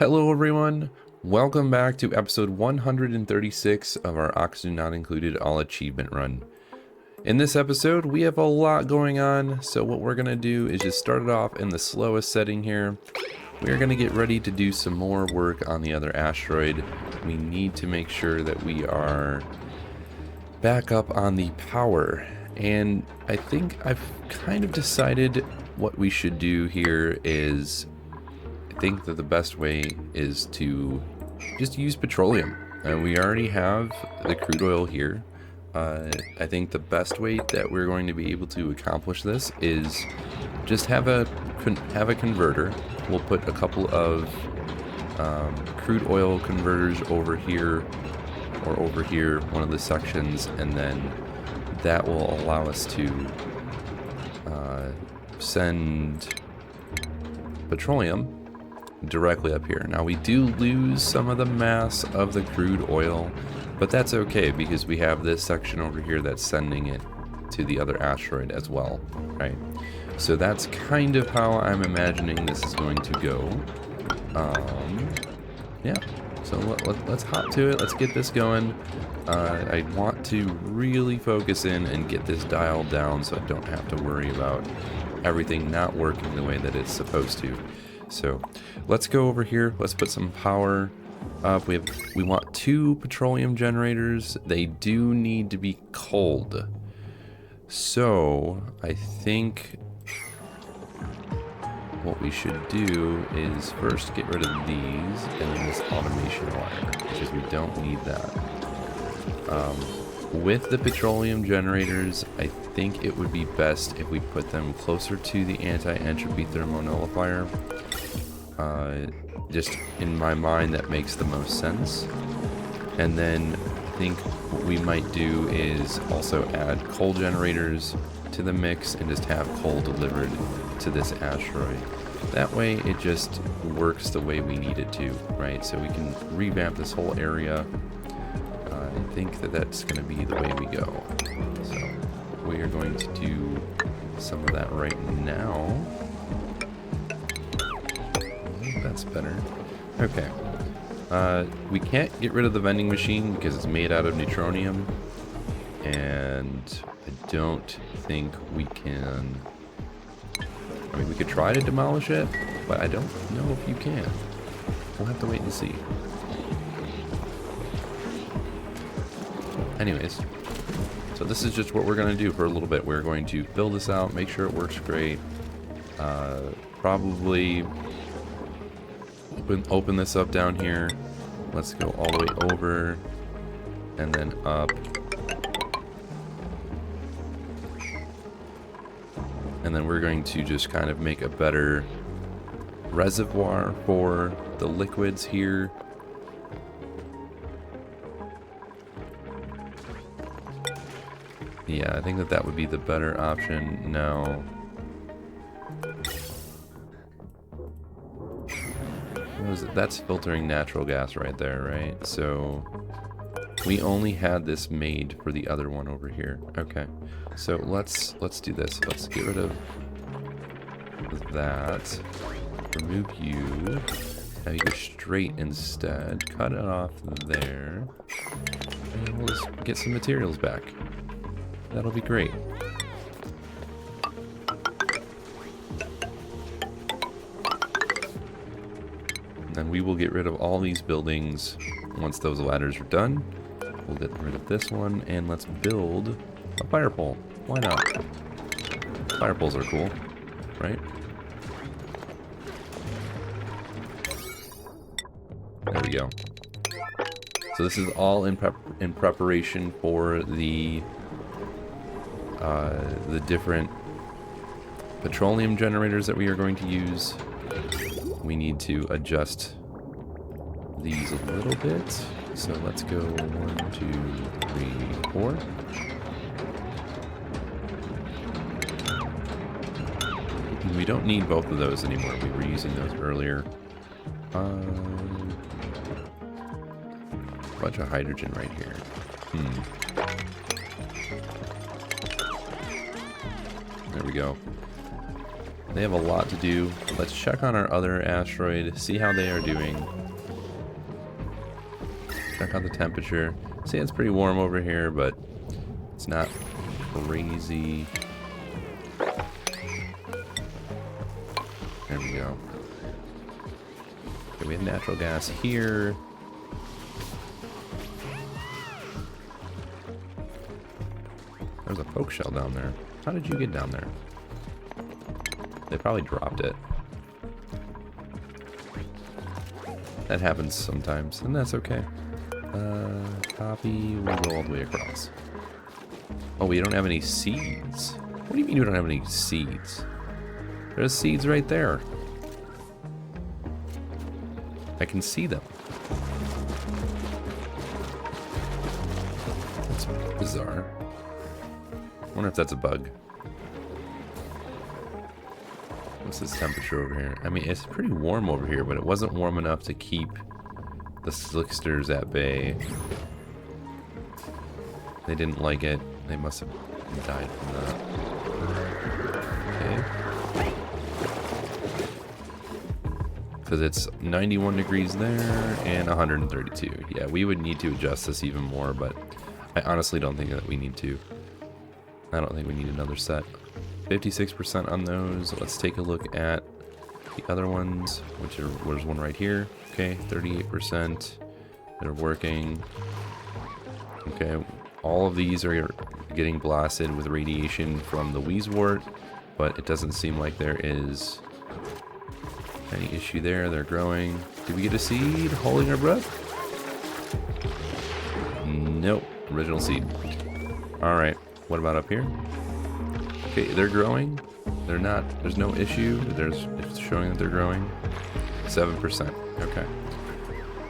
Hello everyone, welcome back to episode 136 of our Oxygen Not Included All Achievement Run. In this episode, we have a lot going on, so what we're going to do is just start it off in the slowest setting here. We are going to get ready to do some more work on the other asteroid. We need to make sure that we are back up on the power, and I think I've kind of decided what we should do here is I think that the best way is to just use petroleum. We already have the crude oil here. I think the best way that we're going to be able to accomplish this is just have a converter. We'll put a couple of crude oil converters over here or over here, one of the sections, and then that will allow us to send petroleum directly up here. Now we do lose some of the mass of the crude oil, but that's okay because we have this section over here that's sending it to the other asteroid as well, right? So that's kind of how I'm imagining this is going to go. Yeah, so let's hop to it. Let's get this going. I want to really focus in and get this dialed down so I don't have to worry about everything not working the way that it's supposed to. So let's go over here. Let's put some power up. We want 2 petroleum generators. They do need to be cold. So I think what we should do is first get rid of these and then this automation wire because we don't need that. With the petroleum generators, I think it would be best if we put them closer to the anti-entropy thermonullifier. Just in my mind, that makes the most sense. And then I think what we might do is also add coal generators to the mix and just have coal delivered to this asteroid. That way it just works the way we need it to, right? So we can revamp this whole area. I think that that's going to be the way we go. So we are going to do some of that right now. That's better. Okay. We can't get rid of the vending machine because it's made out of neutronium. And I don't think we can... I mean, we could try to demolish it, but I don't know if you can. We'll have to wait and see. Anyways, so this is just what we're going to do for a little bit. We're going to build this out, make sure it works great. Probably open this up down here. Let's go all the way over and then up. And then we're going to just kind of make a better reservoir for the liquids here. Yeah, I think that that would be the better option now. What is it? That's filtering natural gas right there, right? So we only had this made for the other one over here. Okay, so let's do this. Let's get rid of that. Remove you. Now you go straight instead. Cut it off there. And we'll just get some materials back. That'll be great. And then we will get rid of all these buildings once those ladders are done. We'll get rid of this one and let's build a fire pole. Why not? Fire poles are cool, right? There we go. So this is all in preparation for the different petroleum generators that we are going to use. We need to adjust these a little bit. So let's go 1, 2, 3, 4. We don't need both of those anymore. We were using those earlier. Bunch of hydrogen right here. There we go. They have a lot to do. Let's check on our other asteroid, see how they are doing. Check out the temperature. See, it's pretty warm over here, but it's not crazy. There we go. Okay, we have natural gas here. There's a poke shell down there. How did you get down there? They probably dropped it. That happens sometimes, and that's okay. Copy, we'll go all the way across. Oh, we don't have any seeds. What do you mean you don't have any seeds? There's seeds right there. I can see them. That's bizarre. I wonder if that's a bug. What's this temperature over here? I mean, it's pretty warm over here, but it wasn't warm enough to keep the slicksters at bay. They didn't like it. They must have died from that. Okay. Because it's 91 degrees there and 132. Yeah, we would need to adjust this even more, but I honestly don't think that we need to. I don't think we need another set. 56% on those. Let's take a look at the other ones, which are, there's one right here. Okay, 38%. They're working. Okay, all of these are getting blasted with radiation from the Wheezewort, but it doesn't seem like there is any issue there. They're growing. Did we get a seed? Holding our breath? Nope. Original seed. Alright. What about up here? Okay, they're growing. They're not. There's no issue. It's showing that they're growing. 7%. Okay.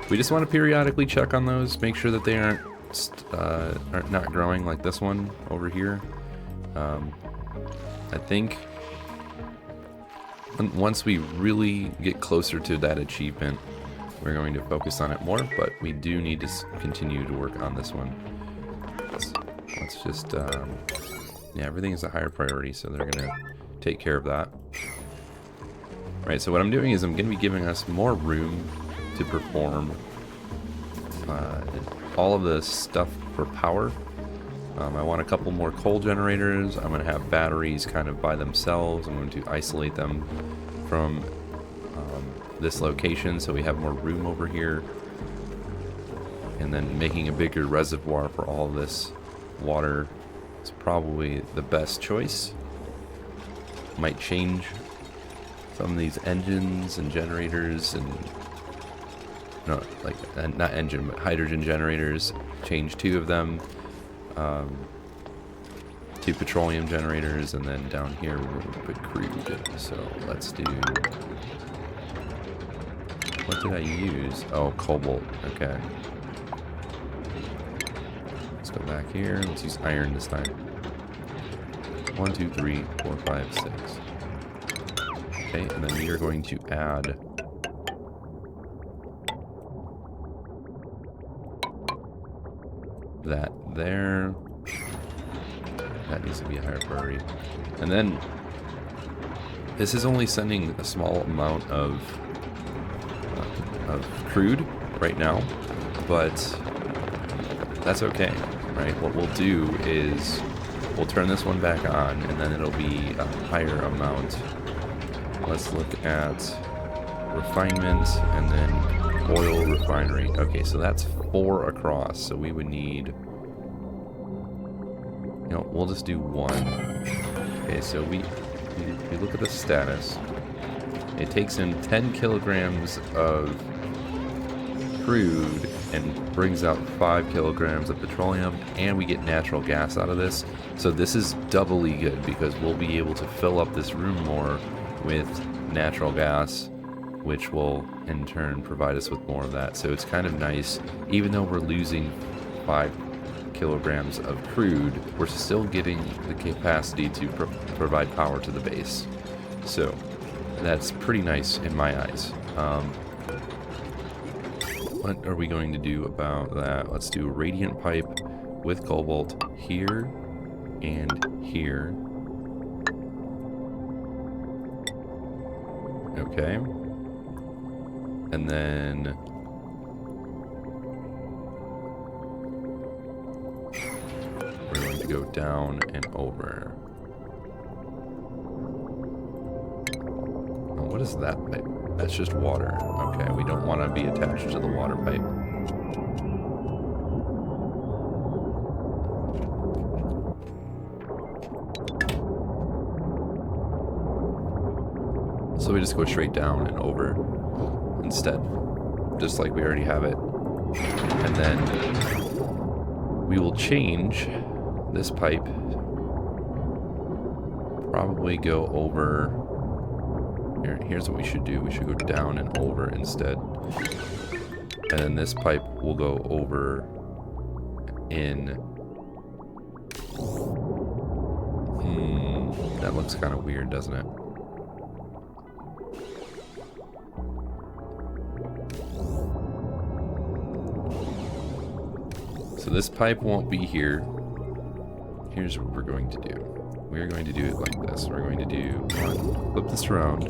We just want to periodically check on those, make sure that they aren't not growing like this one over here. I think once we really get closer to that achievement, we're going to focus on it more, but we do need to continue to work on this one. Let's just, yeah, everything is a higher priority, so they're going to take care of that. Right, so what I'm doing is I'm going to be giving us more room to perform all of the stuff for power. I want a couple more coal generators. I'm going to have batteries kind of by themselves. I'm going to isolate them from this location so we have more room over here. And then making a bigger reservoir for all this water is probably the best choice. Might change some of these engines and generators and no, like not engine but hydrogen generators. Change 2 of them, 2 petroleum generators, and then down here we're going to put crude. So let's do, what did I use? Oh, cobalt. Okay. Let's go back here. Let's use iron this time. 1, 2, 3, 4, 5, 6. Okay, and then we are going to add that there. That needs to be a higher priority. And then this is only sending a small amount of crude right now, but that's okay, right? What we'll do is we'll turn this one back on, and then it'll be a higher amount. Let's look at refinement and then oil refinery. Okay, so that's 4 across, so we would need, you know, we'll just do 1. Okay, so we look at the status. It takes in 10 kilograms of crude and brings out 5 kilograms of petroleum, and we get natural gas out of this. So this is doubly good because we'll be able to fill up this room more with natural gas, which will in turn provide us with more of that. So it's kind of nice, even though we're losing 5 kilograms of crude, we're still getting the capacity to provide power to the base. So that's pretty nice in my eyes. What are we going to do about that? Let's do a radiant pipe with cobalt here and here. Okay. And then we're going to go down and over. Oh, what is that pipe? That's just water. Okay, we don't want to be attached to the water pipe. So we just go straight down and over instead, just like we already have it. And then we will change this pipe, probably go over. Here's what we should do. We should go down and over instead. And then this pipe will go over in. That looks kind of weird, doesn't it? So this pipe won't be here. Here's what we're going to do. We're going to do it like this. We're going to do flip this around.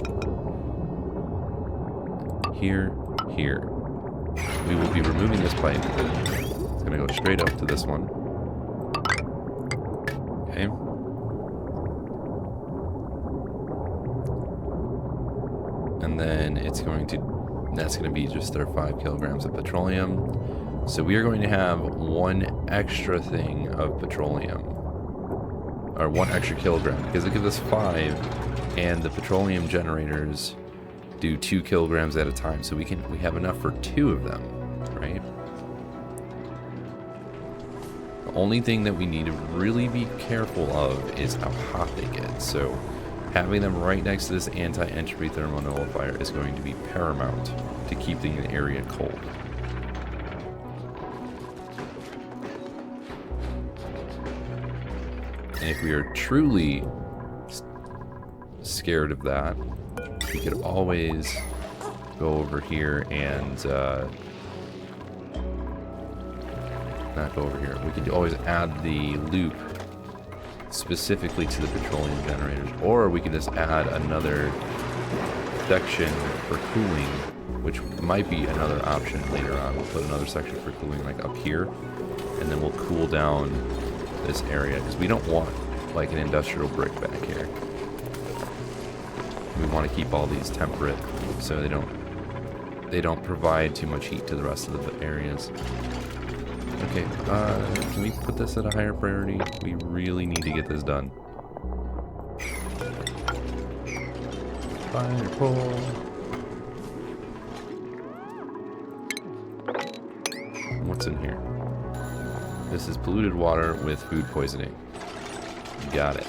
Here, here. We will be removing this pipe. It's going to go straight up to this one. Okay. And then it's going to, that's going to be just our 5 kilograms of petroleum. So we are going to have 1 extra thing of petroleum, or 1 extra kilogram, because it gives us 5, and the petroleum generators do 2 kilograms at a time. So we have enough for 2 of them, right? The only thing that we need to really be careful of is how hot they get. So having them right next to this anti-entropy thermonullifier is going to be paramount to keeping the area cold. And if we are truly scared of that, we could always go over here and not go over here. We could always add the loop specifically to the petroleum generators, or we could just add another section for cooling, which might be another option later on. We'll put another section for cooling like up here, and then we'll cool down this area, because we don't want like an industrial brick back here. We want to keep all these temperate so they don't provide too much heat to the rest of the areas. Okay, can we put this at a higher priority? We really need to get this done. Fire pole. What's in here? This is polluted water with food poisoning. Got it.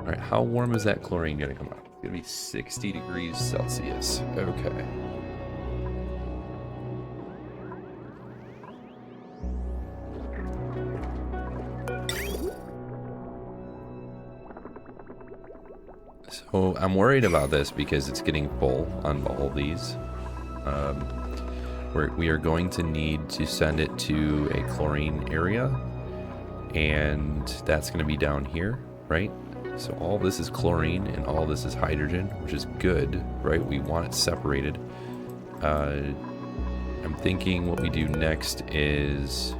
Alright, how warm is that chlorine going to come out? It's going to be 60 degrees Celsius. Okay. So I'm worried about this because it's getting full on all of these. We are going to need to send it to a chlorine area, and that's going to be down here, right? So all this is chlorine and all this is hydrogen, which is good, right? We want it separated. I'm thinking what we do next is,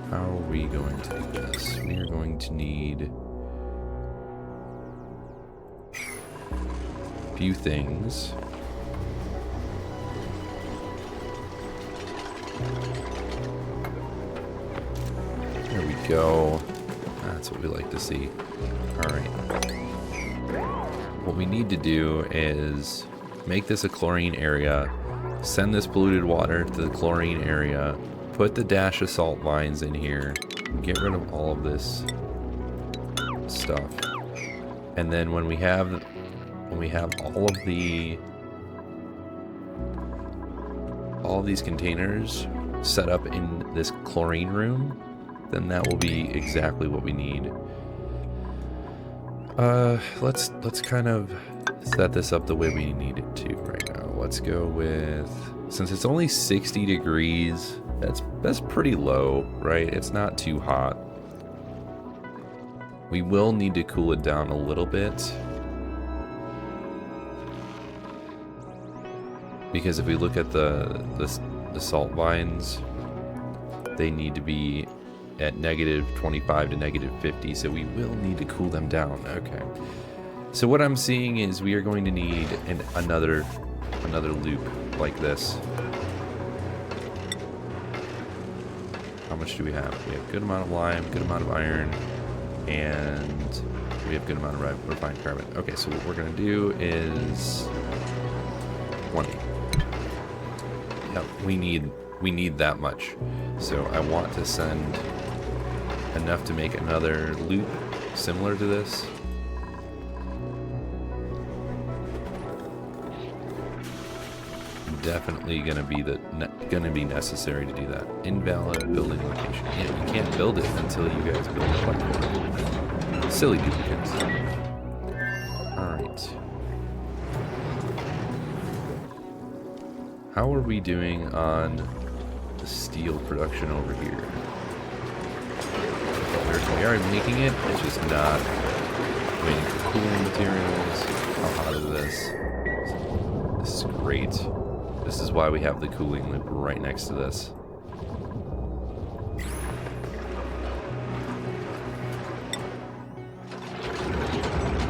how are we going to do this? We are going to need a few things. There we go. That's what we like to see. Alright. What we need to do is make this a chlorine area, send this polluted water to the chlorine area, put the dash of salt lines in here, get rid of all of this stuff. And then when we have all of these containers set up in this chlorine room, then that will be exactly what we need. Let's kind of set this up the way we need it to right now. Let's go with, since it's only 60 degrees That's pretty low, right? It's not too hot. We will need to cool it down a little bit. Because if we look at the salt vines, they need to be at negative 25 to negative 50, so we will need to cool them down. Okay. So what I'm seeing is we are going to need another loop like this. How much do we have? We have a good amount of lime, good amount of iron, and we have a good amount of refined carbon. Okay, so what we're going to do is 20. Yep, we need that much. So I want to send enough to make another loop similar to this. Definitely gonna be necessary to do that. Invalid building location. Yeah, you can't build it until you guys build a platform. Silly duplicates. Alright. How are we doing on the steel production over here? We are making it, it's just not waiting for cooling materials. How hot is this? This is great. This is why we have the cooling loop right next to this.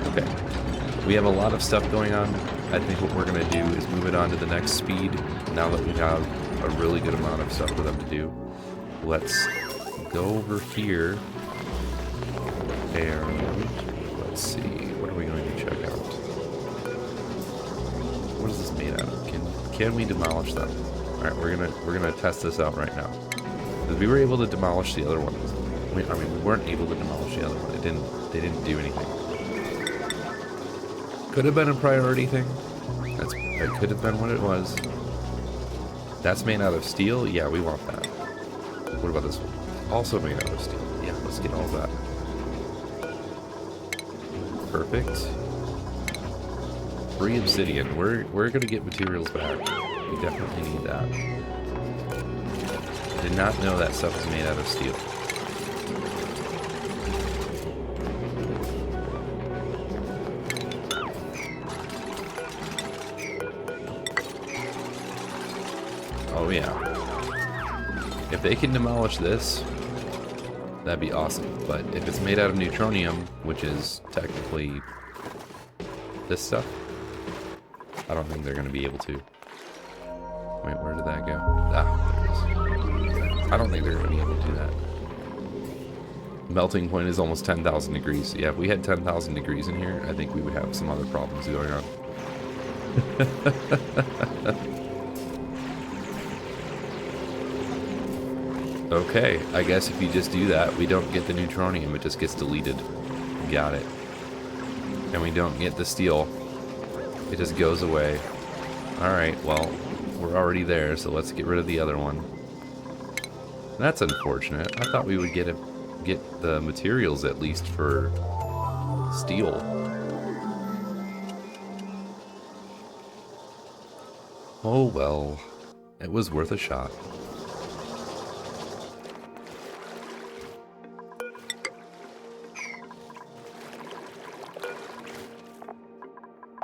Okay. We have a lot of stuff going on. I think what we're going to do is move it on to the next speed now that we have a really good amount of stuff for them to do. Let's go over here and let's see, what are we going to check out? What is this made out of? Can we demolish them? Alright, we're gonna test this out right now. Because we were able to demolish the other ones. I mean, we weren't able to demolish the other one. They didn't do anything. Could have been a priority thing. That could have been what it was. That's made out of steel? Yeah, we want that. What about this one? Also made out of steel. Yeah, let's get all that. Perfect. Free obsidian. We're gonna get materials back. We definitely need that. Did not know that stuff was made out of steel. Oh yeah. If they can demolish this, that'd be awesome. But if it's made out of neutronium, which is technically this stuff, I don't think they're going to be able to. Wait, where did that go? Ah, there it is. I don't think they're going to be able to do that. Melting point is almost 10,000 degrees. Yeah, if we had 10,000 degrees in here, I think we would have some other problems going on. Okay, I guess if you just do that, we don't get the neutronium, it just gets deleted. Got it. And we don't get the steel. It just goes away. Alright, well, we're already there, so let's get rid of the other one. That's unfortunate. I thought we would get the materials at least for steel. Oh well, it was worth a shot.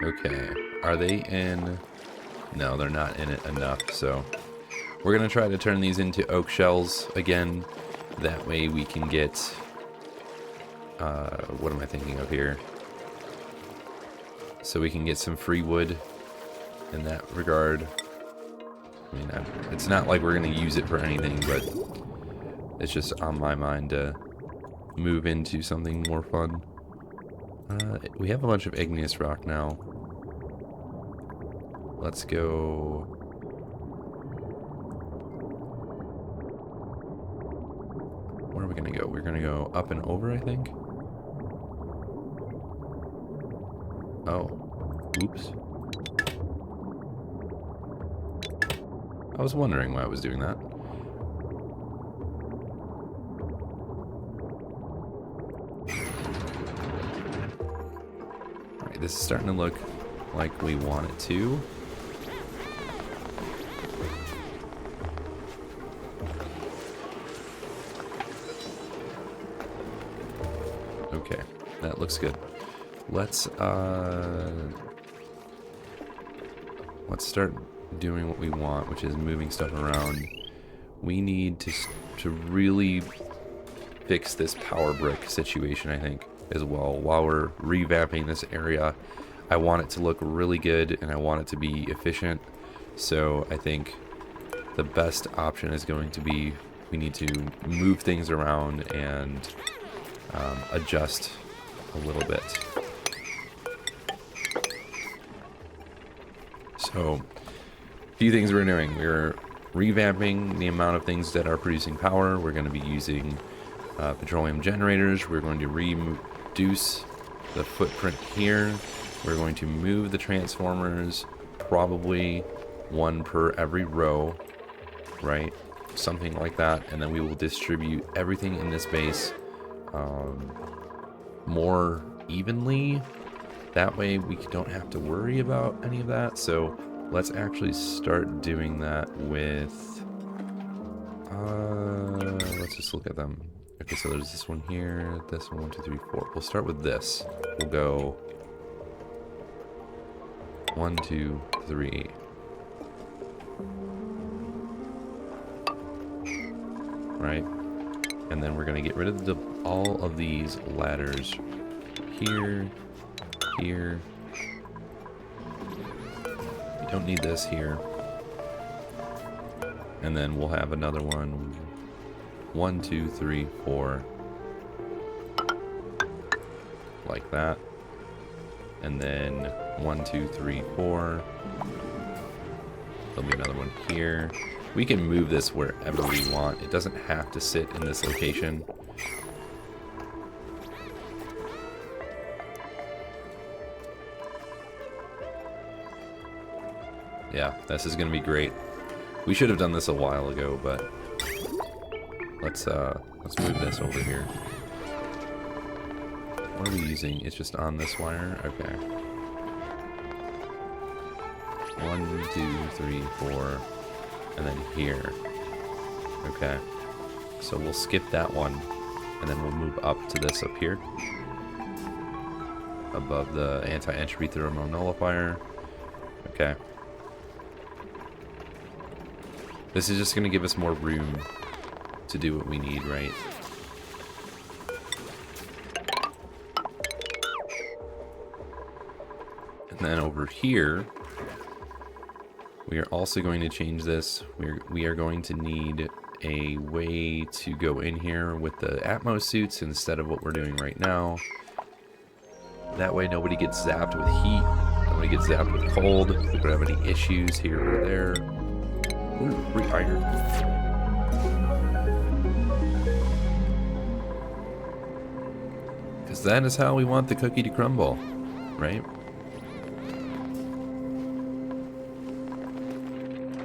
Okay, are they in? No, they're not in it enough, so we're gonna try to turn these into oak shells again. That way we can get, what am I thinking of here? So we can get some free wood in that regard. I mean, it's not like we're gonna use it for anything, but it's just on my mind to move into something more fun. We have a bunch of igneous rock now. Let's go. Where are we gonna go? We're gonna go up and over, I think. Oh, oops. I was wondering why I was doing that. Alright, this is starting to look like we want it to. Okay, that looks good. Let's start doing what we want, which is moving stuff around. We need to really fix this power brick situation, I think, as well. While we're revamping this area, I want it to look really good and I want it to be efficient. So I think the best option is going to be we need to move things around and adjust a little bit. So a few things we're doing. We're revamping the amount of things that are producing power. We're going to be using petroleum generators. We're going to reduce the footprint here. We're going to move the transformers, probably one per every row, right? Something like that. And then we will distribute everything in this base more evenly. That way we don't have to worry about any of that. So let's actually start doing that with, let's just look at them. Okay, so there's this one here, this one, 1, 2, 3, 4. We'll start with this. We'll go 1, 2, 3. Right? And then we're going to get rid of all of these ladders here, here. We don't need this here. And then we'll have another one. 1, 2, 3, 4. Like that. And then 1, 2, 3, 4. There'll be another one here. We can move this wherever we want. It doesn't have to sit in this location. Yeah, this is gonna be great. We should have done this a while ago, but let's move this over here. What are we using? It's just on this wire? Okay. 1, 2, 3, 4. And then here. Okay. So we'll skip that one. And then we'll move up to this up here. Above the anti-entropy thermal nullifier. Okay. This is just going to give us more room to do what we need, right? And then over here, we are also going to change this. We are going to need a way to go in here with the Atmos suits instead of what we're doing right now. That way nobody gets zapped with heat, nobody gets zapped with cold. If we don't have any issues here or there. Ooh, refiner. Because that is how we want the cookie to crumble, right?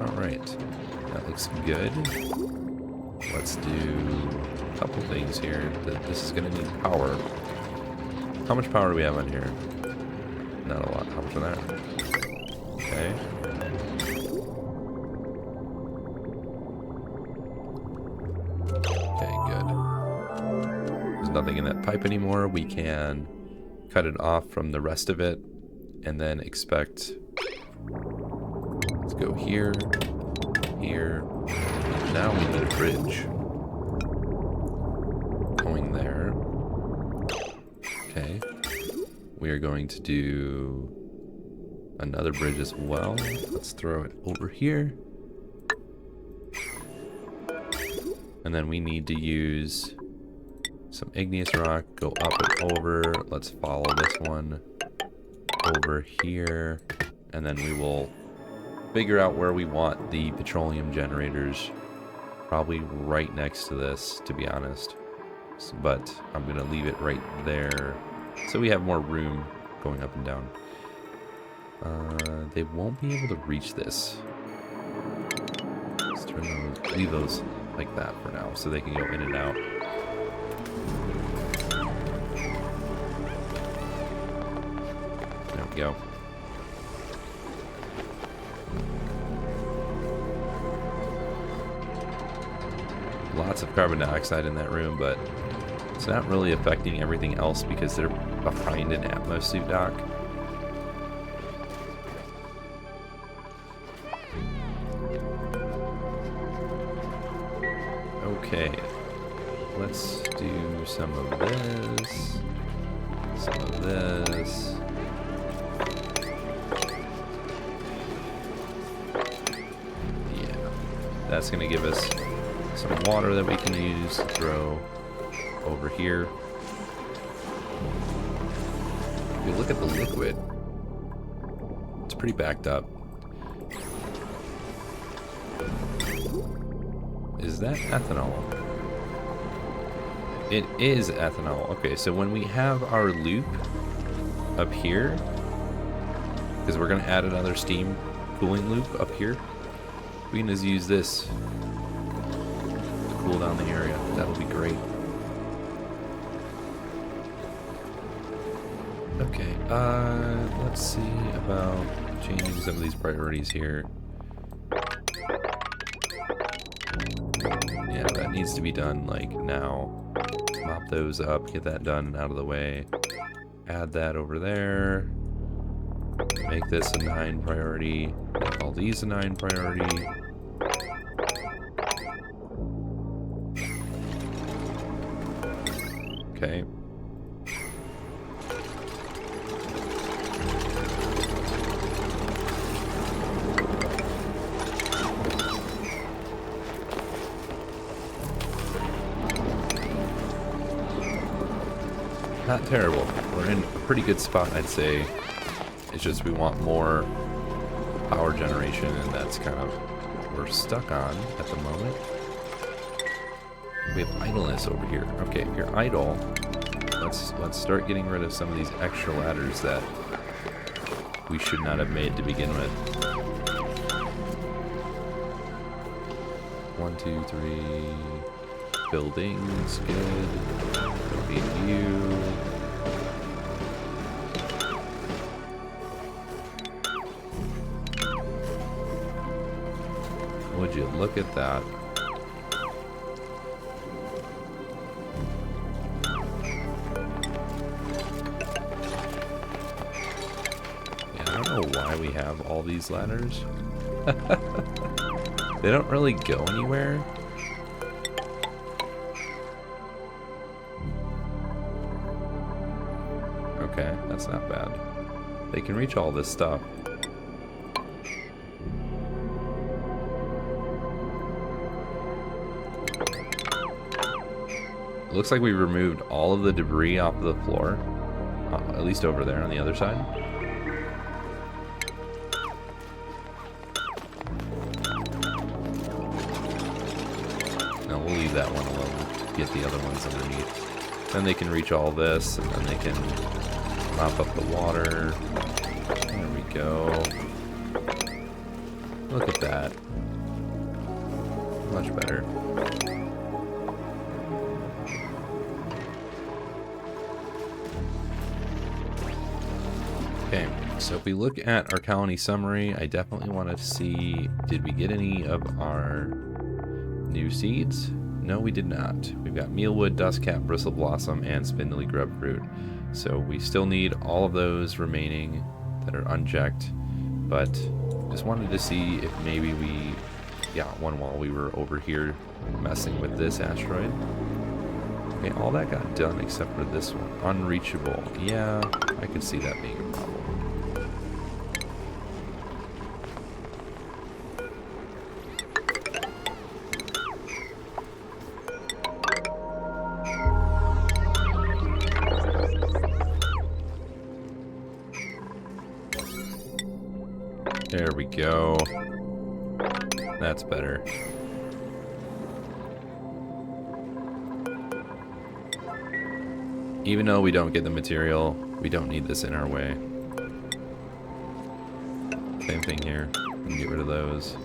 Alright, that looks good. Let's do a couple things here. This is going to need power. How much power do we have on here? Not a lot. How much on that? Okay. Okay, good. There's nothing in that pipe anymore. We can cut it off from the rest of it and then expect... Let's go here, here. Now we need a bridge. Going there. Okay. We are going to do another bridge as well. Let's throw it over here. And then we need to use some igneous rock, go up and over. Let's follow this one over here. And then we will figure out where we want the petroleum generators. Probably right next to this, to be honest. But I'm going to leave it right there so we have more room going up and down. They won't be able to reach this. Let's turn those, leave those like that for now so they can go in and out. There we go. Lots of carbon dioxide in that room, but It's not really affecting everything else because they're behind an atmosuit dock. Okay, let's do some of this, some of this. Yeah, that's gonna give us some water that we can use to throw over here. If you look at the liquid, it's pretty backed up. Is that ethanol? It is ethanol. Okay, so when we have our loop up here, because we're going to add another steam cooling loop up here, we can just use this to cool down the area. That'll be great. Okay, let's see about changing some of these priorities here. Yeah, that needs to be done like now. Mop those up, get that done and out of the way. Add that over there. Make this a 9 priority. Make all these a 9 priority. Okay. Not terrible. We're in a pretty good spot, I'd say. It's just we want more power generation, and that's kind of what we're stuck on at the moment. We have idleness over here. Okay, if you're idle, let's start getting rid of some of these extra ladders that we should not have made to begin with. 1, 2, 3. Buildings, good. Don't need you. Would you look at that? Yeah, I don't know why we have all these ladders. They don't really go anywhere. Okay, that's not bad. They can reach all this stuff. It looks like we removed all of the debris off the floor. At least over there on the other side. No, we'll leave that one alone. Get the other ones underneath. Then they can reach all this, and then they can mop up the water. There we go. Look at that. Much better. Okay, so if we look at our colony summary, I definitely want to see, did we get any of our new seeds? No, we did not. We've got mealwood, dustcap, bristle blossom, and spindly grub fruit. So we still need all of those remaining that are unchecked, but just wanted to see if maybe we got one while we were over here messing with this asteroid. Okay, all that got done except for this one. Unreachable. Yeah, I could see that being a problem. There we go. That's better. Even though we don't get the material, we don't need this in our way. Same thing here. We can get rid of those.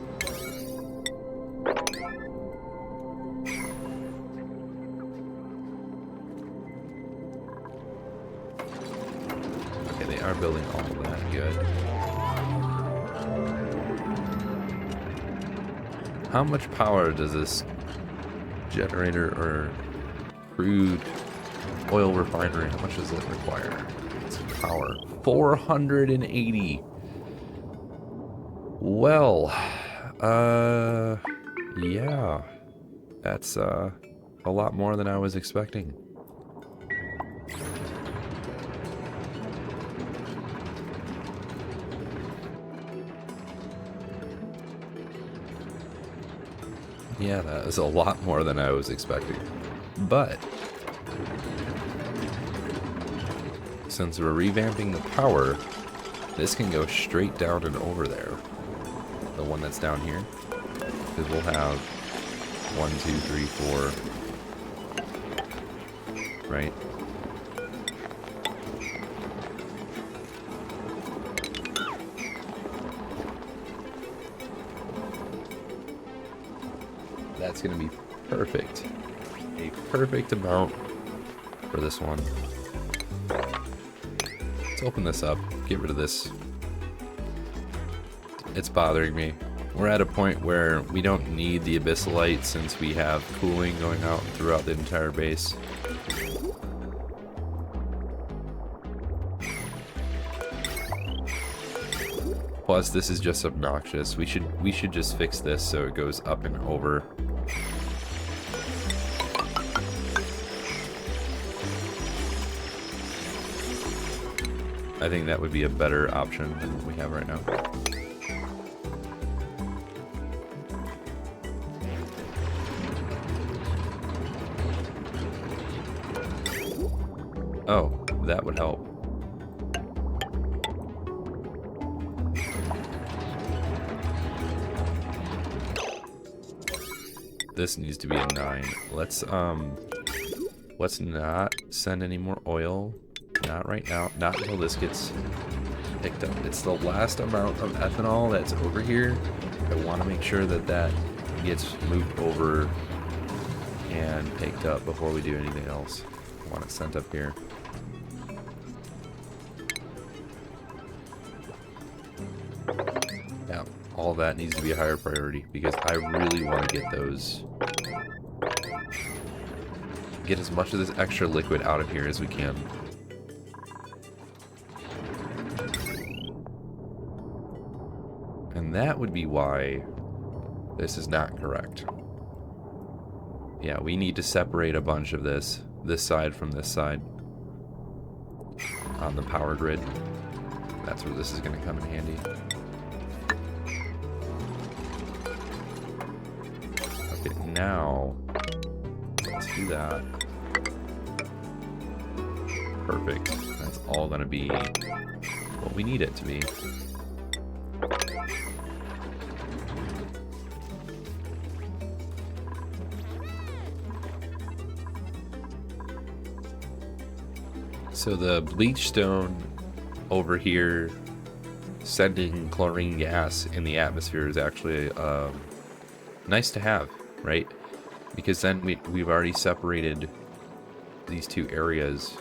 Okay, they are building all of that. Good. How much power does this generator or crude oil refinery. How much does it require? It's power. 480. Well, yeah. That's a lot more than I was expecting. Yeah, that is a lot more than I was expecting. But since we're revamping the power, this can go straight down and over there. The one that's down here. Because we'll have 1, 2, 3, 4. Right? That's going to be perfect. A perfect amount for this one. Let's open this up. Get rid of this. It's bothering me. We're at a point where we don't need the abyssalite since we have cooling going out throughout the entire base. Plus, this is just obnoxious. We should just fix this so it goes up and over. I think that would be a better option than what we have right now. Oh, that would help. This needs to be a 9. Let's not send any more oil. Not right now. Not until this gets picked up. It's the last amount of ethanol that's over here. I want to make sure that that gets moved over and picked up before we do anything else. I want it sent up here. Yeah, all that needs to be a higher priority because I really want to get those. Get as much of this extra liquid out of here as we can. And that would be why this is not correct. Yeah, we need to separate a bunch of this side from this side on the power grid. That's where this is going to come in handy. Okay, now let's do that. Perfect. That's all going to be what we need it to be. So the bleach stone over here sending chlorine gas in the atmosphere is actually nice to have, right? Because then we've already separated these two areas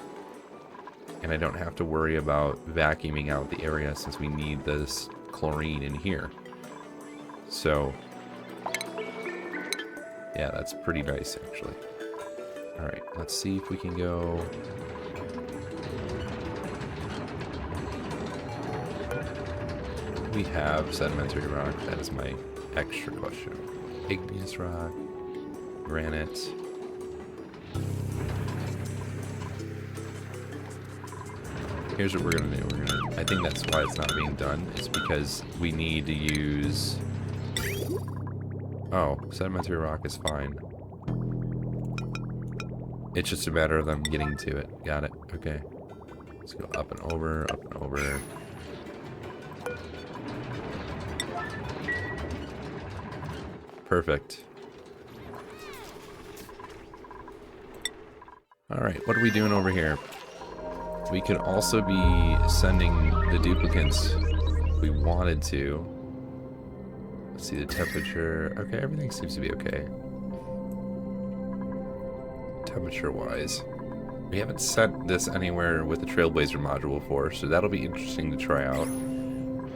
and I don't have to worry about vacuuming out the area since we need this chlorine in here. So yeah, that's pretty nice actually. Alright, let's see if we can go... We have sedimentary rock. That is my extra question. Igneous rock, granite. Here's what we're gonna do. I think that's why it's not being done. It's because we need to use. Oh, sedimentary rock is fine. It's just a matter of them getting to it. Got it. Okay. Let's go up and over, up and over. Perfect. Alright, what are we doing over here? We could also be sending the duplicates if we wanted to. Let's see the temperature. Okay, everything seems to be okay. Temperature-wise. We haven't sent this anywhere with the Trailblazer module before, so that'll be interesting to try out.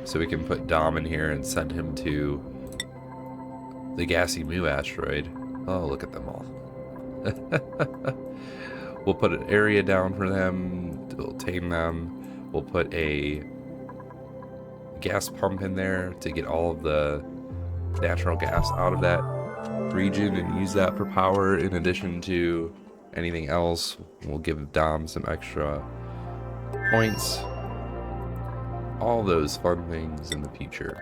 So we can put Dom in here and send him to the Gassy Moo asteroid. Oh, look at them all. We'll put an area down for them. We'll tame them. We'll put a gas pump in there to get all of the natural gas out of that region and use that for power in addition to anything else. We'll give Dom some extra points. All those fun things in the future.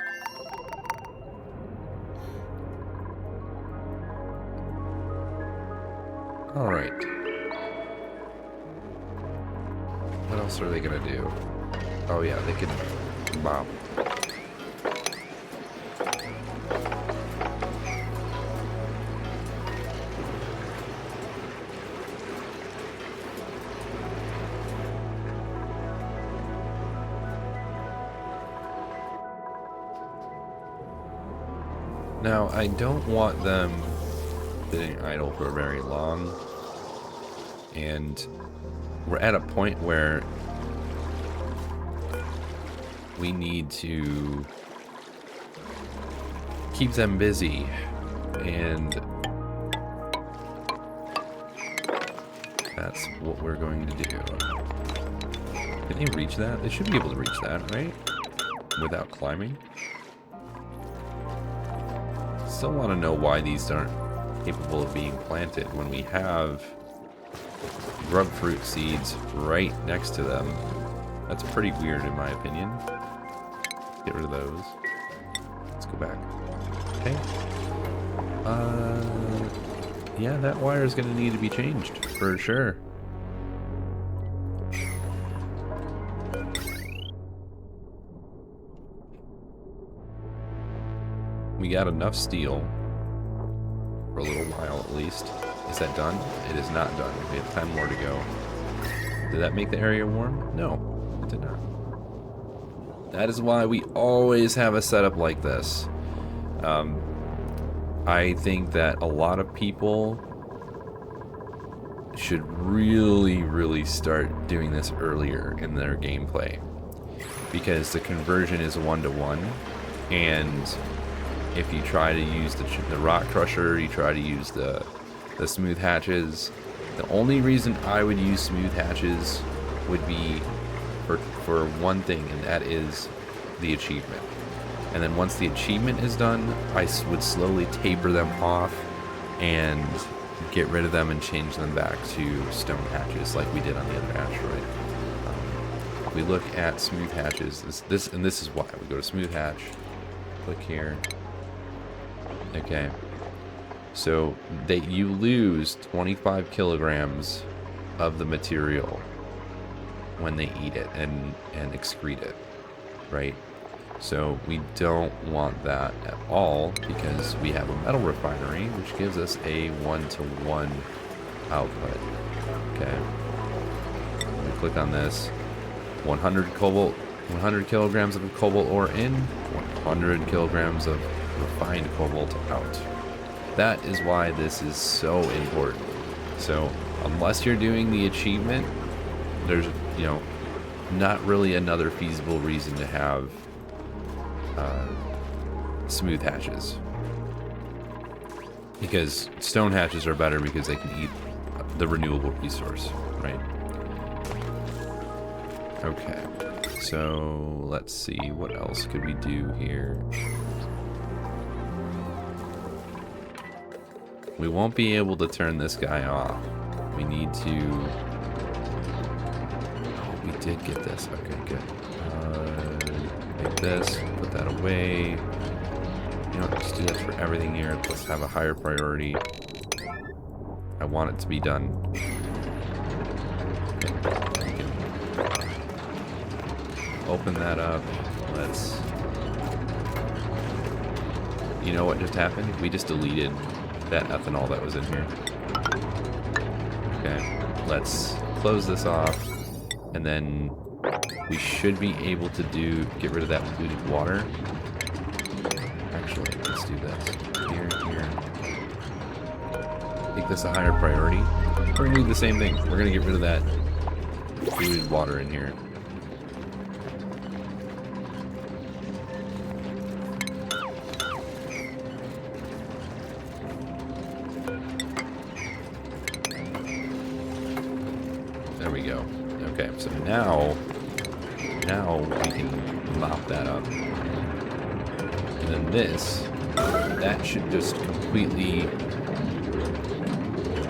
Alright. What else are they gonna do? Oh yeah, they can bomb. Now, I don't want them sitting idle for very long, and we're at a point where we need to keep them busy, and that's what we're going to do. Can they reach that? They should be able to reach that, right? Without climbing. Still want to know why these aren't capable of being planted when we have grub fruit seeds right next to them. That's pretty weird in my opinion. Get rid of those. Let's go back. Okay. Yeah, that wire is going to need to be changed for sure. We got enough steel for a little while at least. Is that done? It is not done. We have 10 more to go. Did that make the area warm? No, it did not. That is why we always have a setup like this. I think that a lot of people should really start doing this earlier in their gameplay, because the conversion is 1-to-1, and if you try to use the rock crusher, you try to use the smooth hatches. The only reason I would use smooth hatches would be for one thing, and that is the achievement. And then once the achievement is done, I would slowly taper them off and get rid of them and change them back to stone hatches like we did on the other asteroid. If we look at smooth hatches, this is why we go to smooth hatch, click here. Okay, so you lose 25 kilograms of the material when they eat it and excrete it, right? So we don't want that at all, because we have a metal refinery, which gives us a 1-to-1 output. Okay, we click on this. 100 kilograms of cobalt ore in, 100 kilograms of refined cobalt out. That is why this is so important. So unless you're doing the achievement, there's, you know, not really another feasible reason to have smooth hatches, because stone hatches are better because they can eat the renewable resource, right? Okay, so let's see, what else could we do here? We won't be able to turn this guy off. We need to... Oh, we did get this. Okay, good. Take this, put that away. You know what, just do that for everything here. Let's have a higher priority. I want it to be done. Okay. Open that up. Let's... You know what just happened? We just deleted that ethanol that was in here. Okay, let's close this off, and then we should be able to get rid of that polluted water. Actually, let's do this. Here. Make this a higher priority. We're gonna do the same thing. We're gonna get rid of that polluted water in here. There we go. Okay, so now we can mop that up. And then that should just completely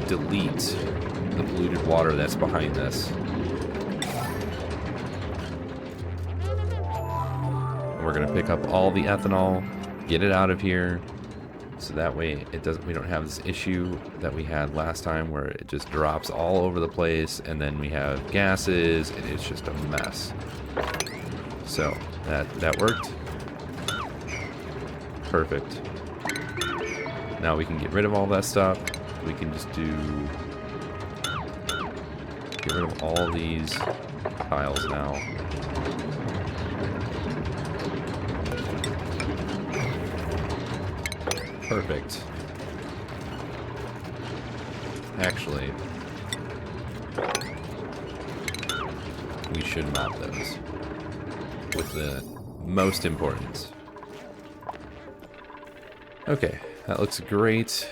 delete the polluted water that's behind this. And we're gonna pick up all the ethanol, get it out of here, so that way we don't have this issue that we had last time where it just drops all over the place and then we have gases and it's just a mess. So that worked. Perfect. Now we can get rid of all that stuff. We can just get rid of all these tiles now. Perfect. Actually, we should mop those with the most importance. Okay, that looks great.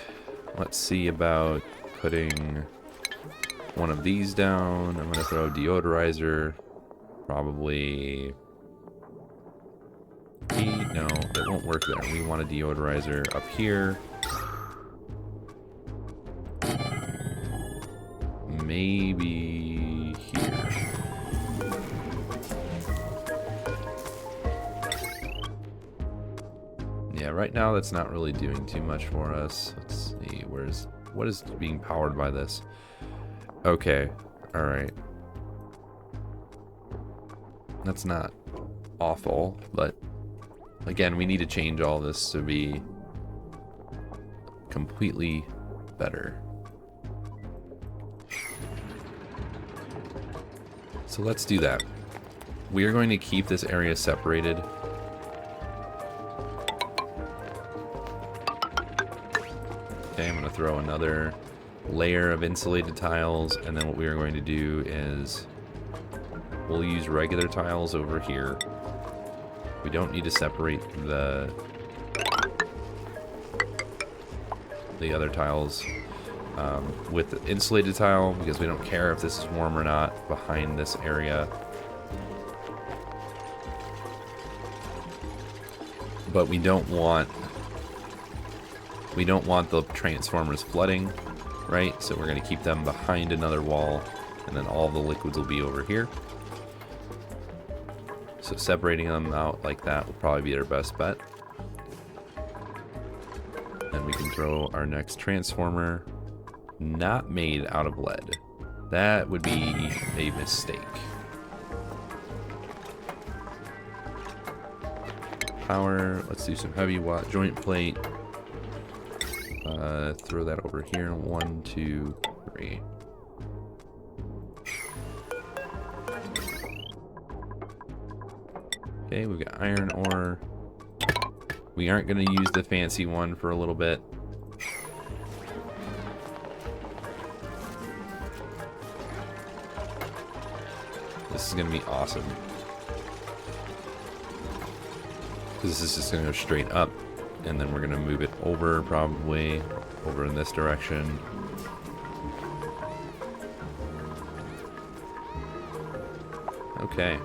Let's see about putting one of these down. I'm gonna throw a deodorizer. Probably. No, it won't work there. We want a deodorizer up here. Maybe here. Yeah, right now that's not really doing too much for us. Let's see, what is being powered by this? Okay, alright. That's not awful, but again, we need to change all this to be completely better. So let's do that. We are going to keep this area separated. Okay, I'm going to throw another layer of insulated tiles, and then what we are going to do is we'll use regular tiles over here. We don't need to separate the other tiles with the insulated tile because we don't care if this is warm or not behind this area. But we don't want the transformers flooding, right? So we're going to keep them behind another wall, and then all the liquids will be over here. So separating them out like that will probably be our best bet. And we can throw our next transformer, not made out of lead. That would be a mistake. Power, let's do some heavy joint plate. Throw that over here. 1, 2, 3. Okay, we've got iron ore. We aren't going to use the fancy one for a little bit. This is going to be awesome. This is just going to go straight up, and then we're going to move it over, probably over in this direction. Okay.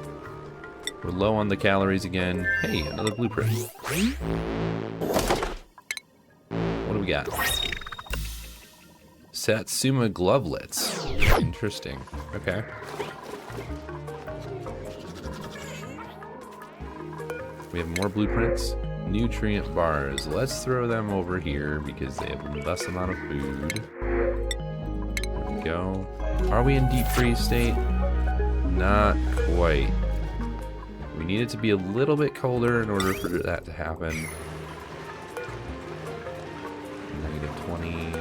We're low on the calories again. Hey, another blueprint. What do we got? Satsuma glovelets. Interesting. Okay. We have more blueprints. Nutrient bars. Let's throw them over here because they have less amount of food. There we go. Are we in deep freeze state? Not quite. We need it to be a little bit colder in order for that to happen. -20,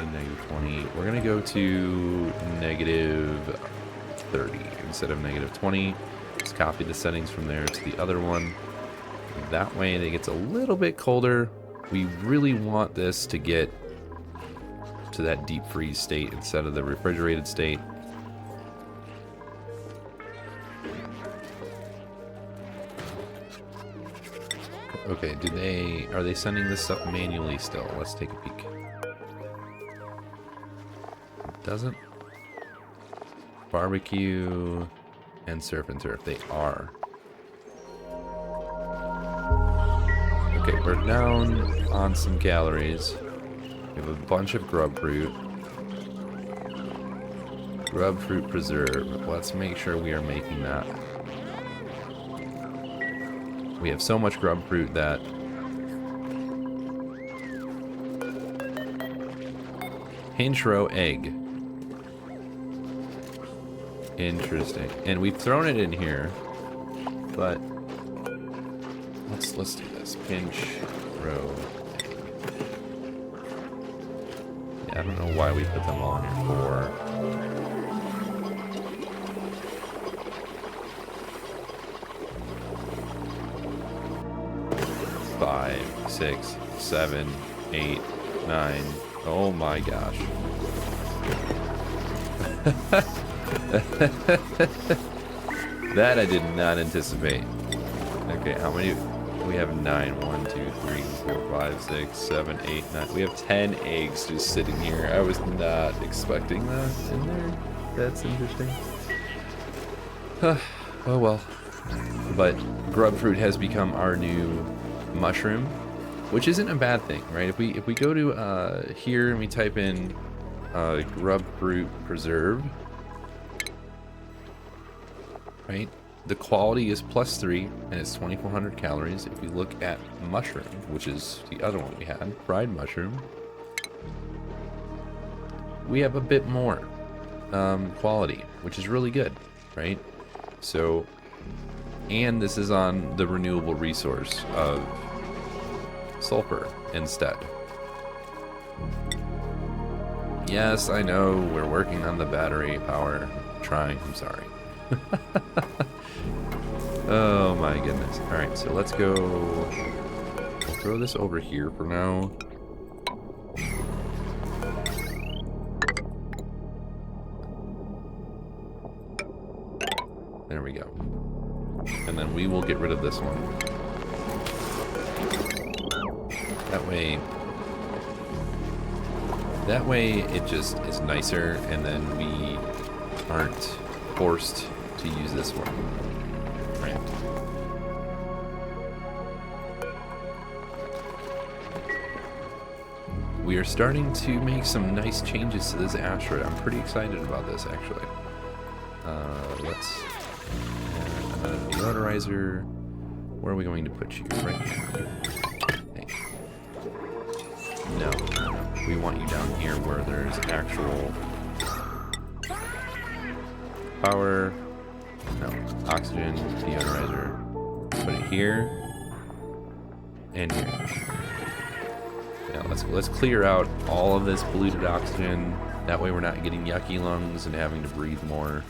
-20. We're going to go to -30 instead of -20. Let's copy the settings from there to the other one. That way it gets a little bit colder. We really want this to get to that deep freeze state instead of the refrigerated state. Okay, are they sending this stuff manually still? Let's take a peek. It doesn't. barbecue and surf and turf. They are. Okay, we're down on some calories. We have a bunch of grub fruit. Grub fruit preserve. Let's make sure we are making that. We have so much grub fruit that hinge row egg. Interesting. And we've thrown it in here, but let's do this. Pinch row egg. Yeah, I don't know why we put them all in here for. 5, 6, 7, 8, 9. Oh my gosh. That I did not anticipate. Okay, how many? We have 9. 1, 2, 3, 4, 5, 6, 7, 8, 9. We have 10 eggs just sitting here. I was not expecting that in there. That's interesting. Oh well. But grub fruit has become our new mushroom, which isn't a bad thing, right? If we go to here and we type in grub fruit preserve, right? The quality is +3 and it's 2,400 calories. If we look at mushroom, which is the other one we had, fried mushroom, we have a bit more quality, which is really good, right? So, and this is on the renewable resource of sulfur instead. Yes, I know we're working on the battery power. Trying, I'm sorry. Oh my goodness. Alright, so let's go. We'll throw this over here for now. There we go. And then we will get rid of this one. That way it just is nicer, and then we aren't forced to use this one. Right. We are starting to make some nice changes to this asteroid. I'm pretty excited about this, actually. Let's add a deodorizer. Where are we going to put you? Right here. Hey. No. We want you down here where there's actual power. No. Oxygen, deodorizer. Put it here. And here. Yeah, let's clear out all of this polluted oxygen. That way we're not getting yucky lungs and having to breathe more.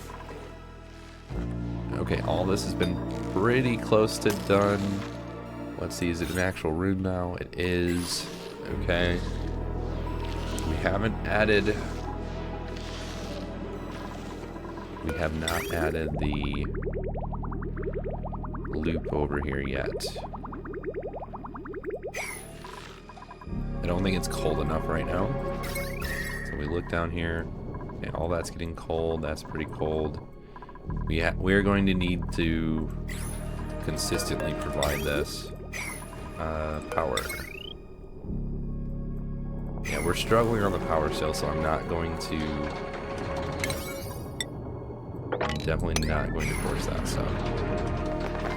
Okay, all this has been pretty close to done. Let's see, is it an actual room now? It is. Okay. We haven't added... We have not added the loop over here yet. I don't think it's cold enough right now. So we look down here. Okay, all that's getting cold. That's pretty cold. We're going to need to consistently provide this power. Yeah, we're struggling on the power still, so I'm definitely not going to force that stuff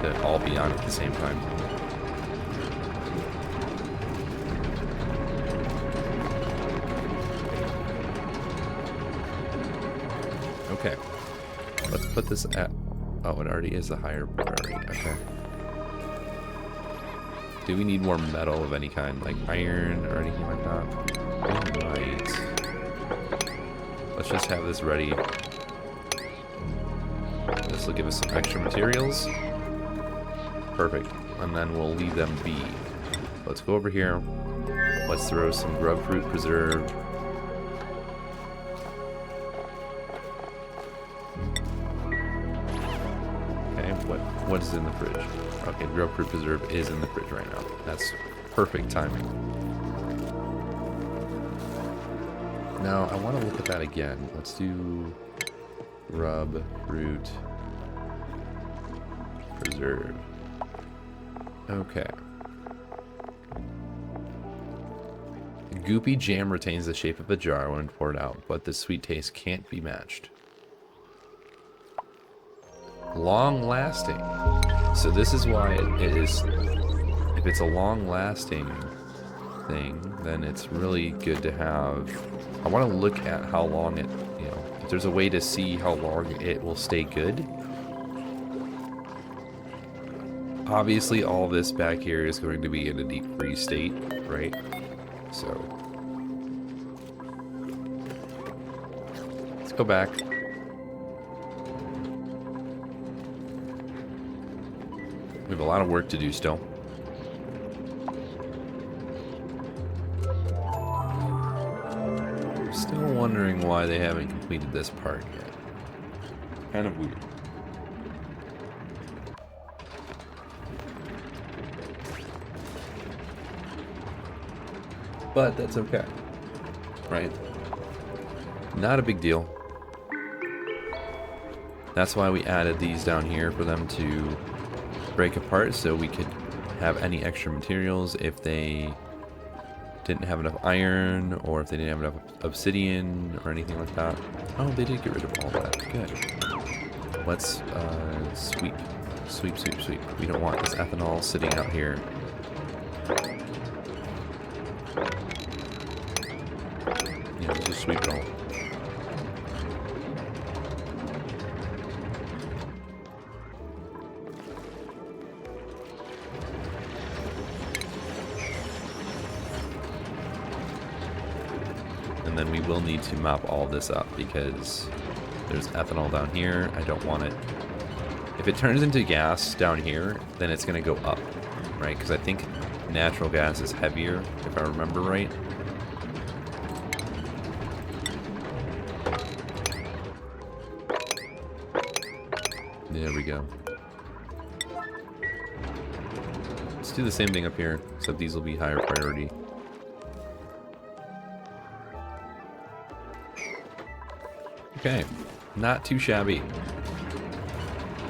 to all be on at the same time. Okay. Let's put this at... Oh, it already is a higher priority. Okay. Do we need more metal of any kind? Like iron or anything like that? Alright. Let's just have this ready. This will give us some extra materials. Perfect. And then we'll leave them be. Let's go over here. Let's throw some grub fruit preserve. What is in the fridge? Okay, grub fruit preserve is in the fridge right now. That's perfect timing. Now, I want to look at that again. Let's do Rub, root, preserve. Okay. Goopy jam retains the shape of a jar when poured out, but the sweet taste can't be matched. Long lasting. So this is why it is, if it's a long lasting thing, then it's really good to have. I want to look at how long it, you know, if there's a way to see how long it will stay good. Obviously all this back here is going to be in a deep freeze state, right? So let's go back. We have a lot of work to do still. Still wondering why they haven't completed this part yet. Kind of weird. But that's okay, right? Not a big deal. That's why we added these down here, for them to break apart so we could have any extra materials if they didn't have enough iron, or if they didn't have enough obsidian or anything like that. Oh, they did get rid of all that. Good. Let's sweep. Sweep, sweep, sweep. We don't want this ethanol sitting out here. Yeah, let's just sweep it all. And then we will need to mop all this up because there's ethanol down here. I don't want it. If it turns into gas down here, then it's going to go up, right? Because I think natural gas is heavier, if I remember right. There we go. Let's do the same thing up here, except these will be higher priority. Okay, not too shabby.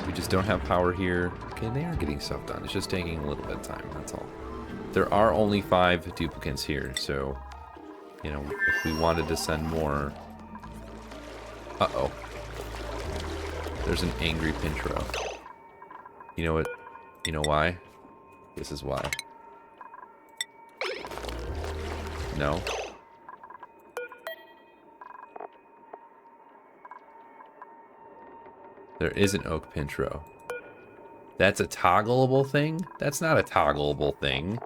We just don't have power here. Okay, they are getting stuff done. It's just taking a little bit of time, that's all. There are only 5 duplicates here, so, you know, if we wanted to send more... Uh-oh. There's an angry Pinchro. You know what? You know why? This is why. No? There is an oak Pinchro. That's a toggleable thing? That's not a toggleable thing.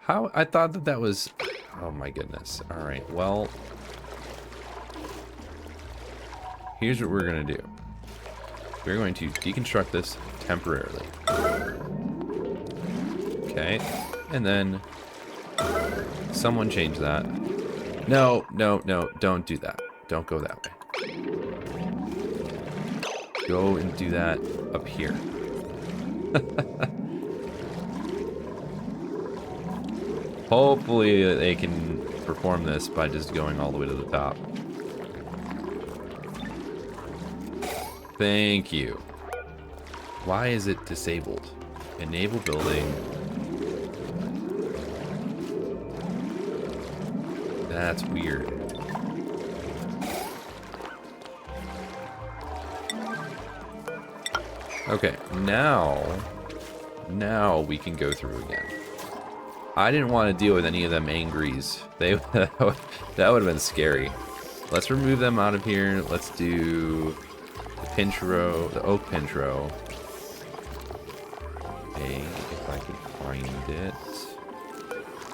How? I thought that that was... Oh my goodness. Alright, well... Here's what we're going to do. We're going to deconstruct this temporarily. Okay. And then... Someone change that. No, no, no. Don't do that. Don't go that way. Go and do that up here. Hopefully they can perform this by just going all the way to the top. Thank you. Why is it disabled? Enable building. That's weird. Okay, now we can go through again. I didn't want to deal with any of them angries. They that would have been scary. Let's remove them out of here. Let's do the Pinchro, the oak Pinchro. Okay, if I can find it.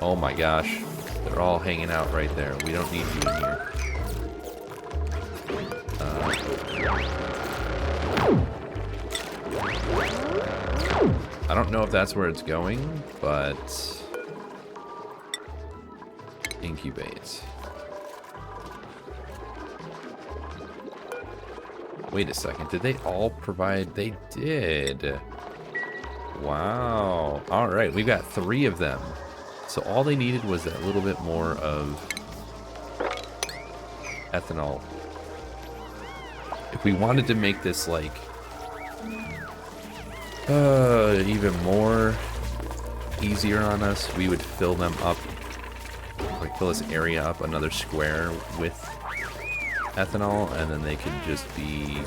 Oh my gosh, they're all hanging out right there. We don't need you in here. I don't know if that's where it's going, but incubate. Wait a second, did they all provide? They did. Wow. All right, we've got 3 of them. So all they needed was that little bit more of ethanol. If we wanted to make this like even more easier on us, we would fill them up, like fill this area up another square with ethanol, and then they could just be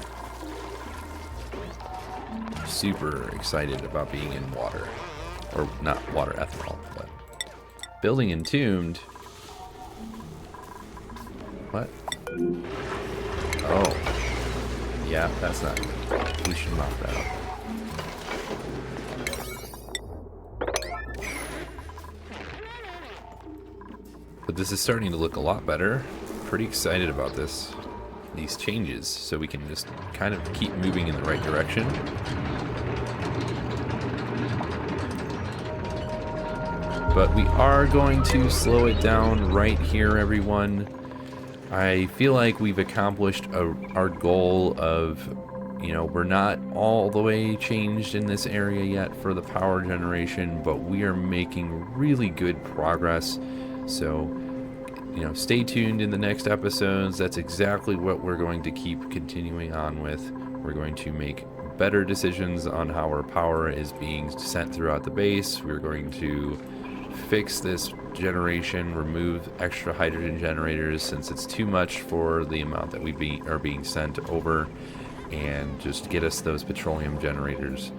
super excited about being in water. Or not water, ethanol, but building entombed. What? Oh. Yeah, that's not good. We should mop that up. But this is starting to look a lot better. Pretty excited about these changes, so we can just kind of keep moving in the right direction. But we are going to slow it down right here, everyone. I feel like we've accomplished our goal of, you know, we're not all the way changed in this area yet for the power generation, but we are making really good progress. So, you know, stay tuned in the next episodes. That's exactly what we're going to keep continuing on with. We're going to make better decisions on how our power is being sent throughout the base. We're going to fix this generation, remove extra hydrogen generators since it's too much for the amount that we are being sent over, and just get us those petroleum generators.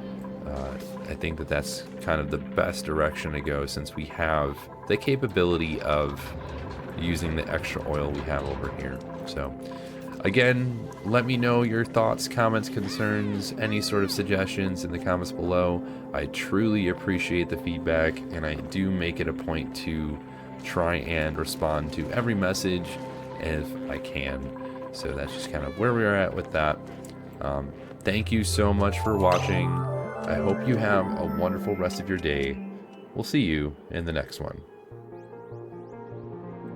I think that that's kind of the best direction to go, since we have the capability of using the extra oil we have over here. So again, let me know your thoughts, comments, concerns, any sort of suggestions in the comments below. I truly appreciate the feedback, and I do make it a point to try and respond to every message if I can. So that's just kind of where we are at with that. Thank you so much for watching. I hope you have a wonderful rest of your day. We'll see you in the next one.